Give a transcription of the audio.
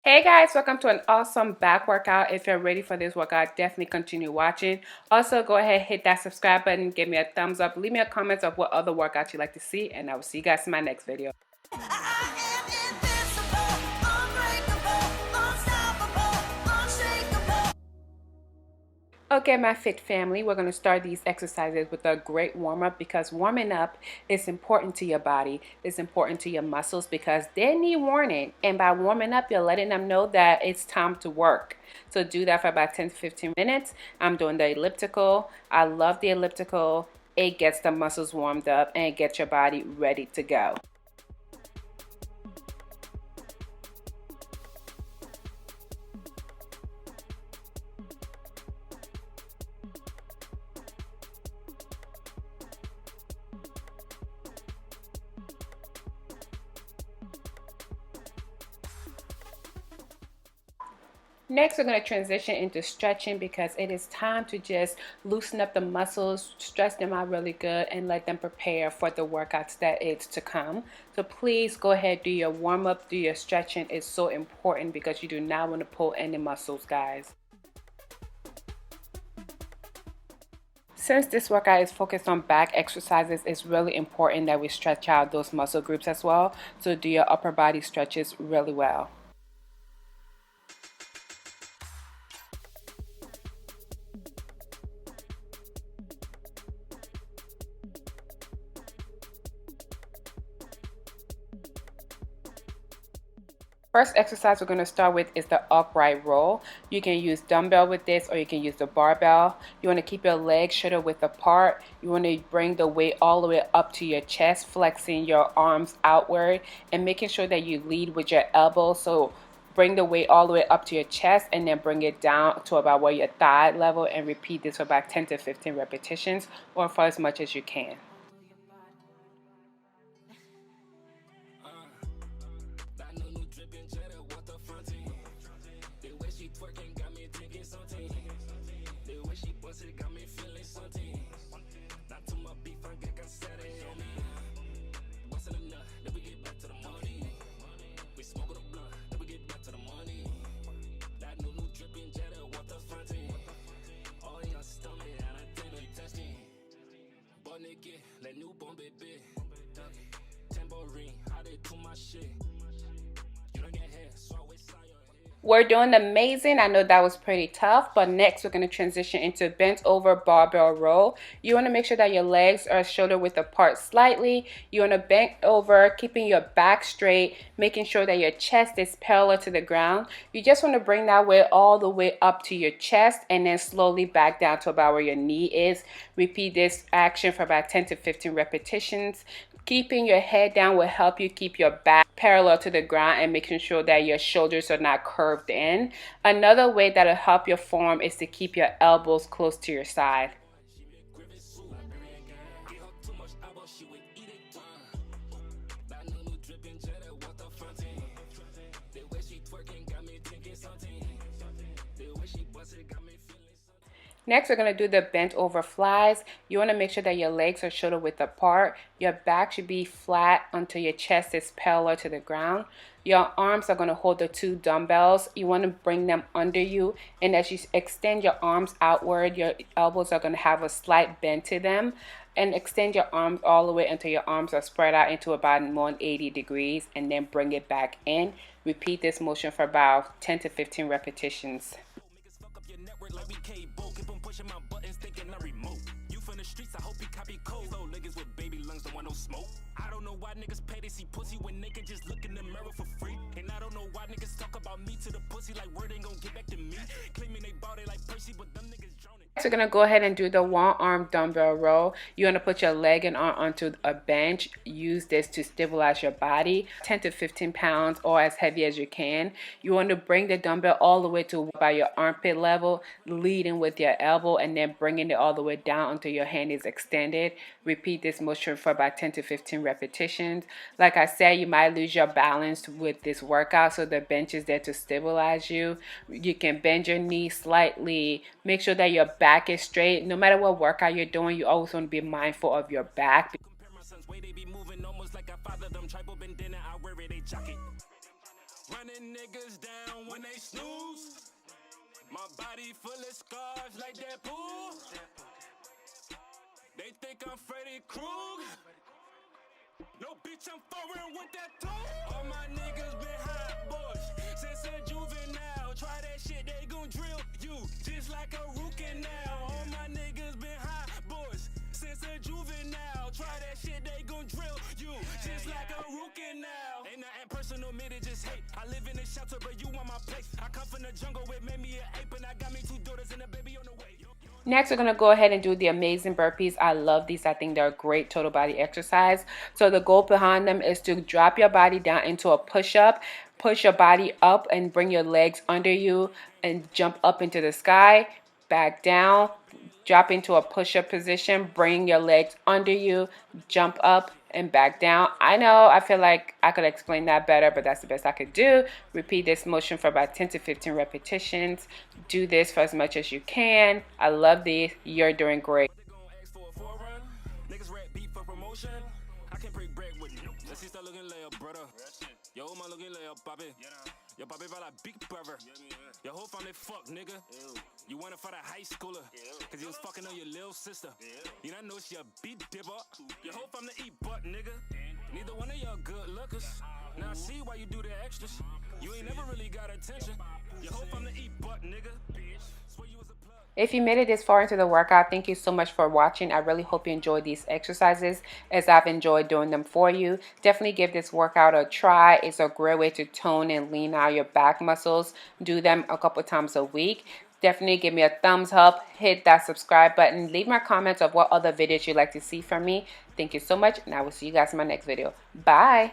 Hey guys, welcome to an awesome back workout. If you're ready for this workout, definitely continue watching. Also, go ahead, hit that subscribe button, give me a thumbs up, leave me a comment of what other workouts you'd like to see, and I will see you guys in my next video. Okay, my fit family, we're going to start these exercises with a great warm-up because warming up is important to your body. It's important to your muscles because they need warning. And by warming up, you're letting them know that it's time to work. So do that for about 10 to 15 minutes. I'm doing the elliptical. I love the elliptical. It gets the muscles warmed up and it gets your body ready to go. Next, we're going to transition into stretching because it is time to just loosen up the muscles, stretch them out really good, and let them prepare for the workouts that is to come. So please go ahead, do your warm-up, do your stretching. It's so important because you do not want to pull any muscles, guys. Since this workout is focused on back exercises, it's really important that we stretch out those muscle groups as well. So do your upper body stretches really well. First exercise we're going to start with is the upright row. You can use dumbbell with this or you can use the barbell. You want to keep your legs shoulder width apart. You want to bring the weight all the way up to your chest, flexing your arms outward and making sure that you lead with your elbows. So bring the weight all the way up to your chest and then bring it down to about where your thigh level and repeat this for about 10 to 15 repetitions or for as much as you can. We're doing amazing. I know that was pretty tough, but next we're going to transition into bent over barbell row. You want to make sure that your legs are shoulder width apart slightly. You want to bend over, keeping your back straight, making sure that your chest is parallel to the ground. You just want to bring that weight all the way up to your chest and then slowly back down to about where your knee is. Repeat this action for about 10 to 15 repetitions. Keeping your head down will help you keep your back parallel to the ground and making sure that your shoulders are not curved in. Another way that'll help your form is to keep your elbows close to your side. Next, we're going to do the bent over flies. You want to make sure that your legs are shoulder width apart. Your back should be flat until your chest is parallel to the ground. Your arms are going to hold the two dumbbells. You want to bring them under you. And as you extend your arms outward, your elbows are going to have a slight bend to them. And extend your arms all the way until your arms are spread out into about 180 degrees. And then bring it back in. Repeat this motion for about 10 to 15 repetitions. My buttons thinking I remote. You from the streets, I hope you copy code. So niggas with baby lungs don't want no smoke. I don't know why niggas pay to see pussy when they can just look in the mirror for free. And I don't know why niggas talk about me to the pussy like word ain't gonna get back to me. Claiming they bought it like Percy, but them niggas drowning. So we're gonna go ahead and do the one arm dumbbell row. You wanna put your leg and arm onto a bench. Use this to stabilize your body. 10 to 15 pounds or as heavy as you can. You want to bring the dumbbell all the way to about your armpit level, leading with your elbow and then bringing it all the way down until your hand is extended. Repeat this motion for about 10 to 15 repetitions. Like I said, you might lose your balance with this workout, so the bench is there to stabilize you. You can bend your knee slightly. Make sure that your back is straight. No matter what workout you're doing, you always want to be mindful of your back. Running niggas down Body full of scars like that pool. They think I'm Freddy Krueger. No, bitch, I'm foreign with that tool. All my niggas been hot boys since a juvenile. Try that shit, they gon' drill you just like a rookie now. All my niggas been hot boys since a juvenile. Try that shit, they gon' drill you just like a rookie now. Ain't nothing personal, me to just hate. I live in a shelter, but you want my place. I come from the jungle, it made me an ape, and I got me 2 daughters and a baby on the way. Next, we're going to go ahead and do the amazing burpees. I love these. I think they're a great total body exercise. So the goal behind them is to drop your body down into a push-up, push your body up and bring your legs under you and jump up into the sky, back down, drop into a push-up position, bring your legs under you, jump up and back down. I know, I feel like I could explain that better, but that's the best I could do. Repeat this motion for about 10 to 15 repetitions. Do this for as much as you can. I love these. You're doing great. Your papi va la big brother. Your whole family fuck, nigga. You wanna fight a high schooler, cause you was fucking on your little sister. You not know she a beat dipper. Your whole family eat butt, nigga. Neither one of y'all good lookers. Now I see why you do the extras. You ain't never really got attention. Your whole family eat butt, nigga. Swear you was a plug. If you made it this far into the workout, thank you so much for watching. I really hope you enjoyed these exercises as I've enjoyed doing them for you. Definitely give this workout a try. It's a great way to tone and lean out your back muscles. Do them a couple times a week. Definitely give me a thumbs up, hit that subscribe button, leave my comments of what other videos you'd like to see from me. Thank you so much, and I will see you guys in my next video. Bye.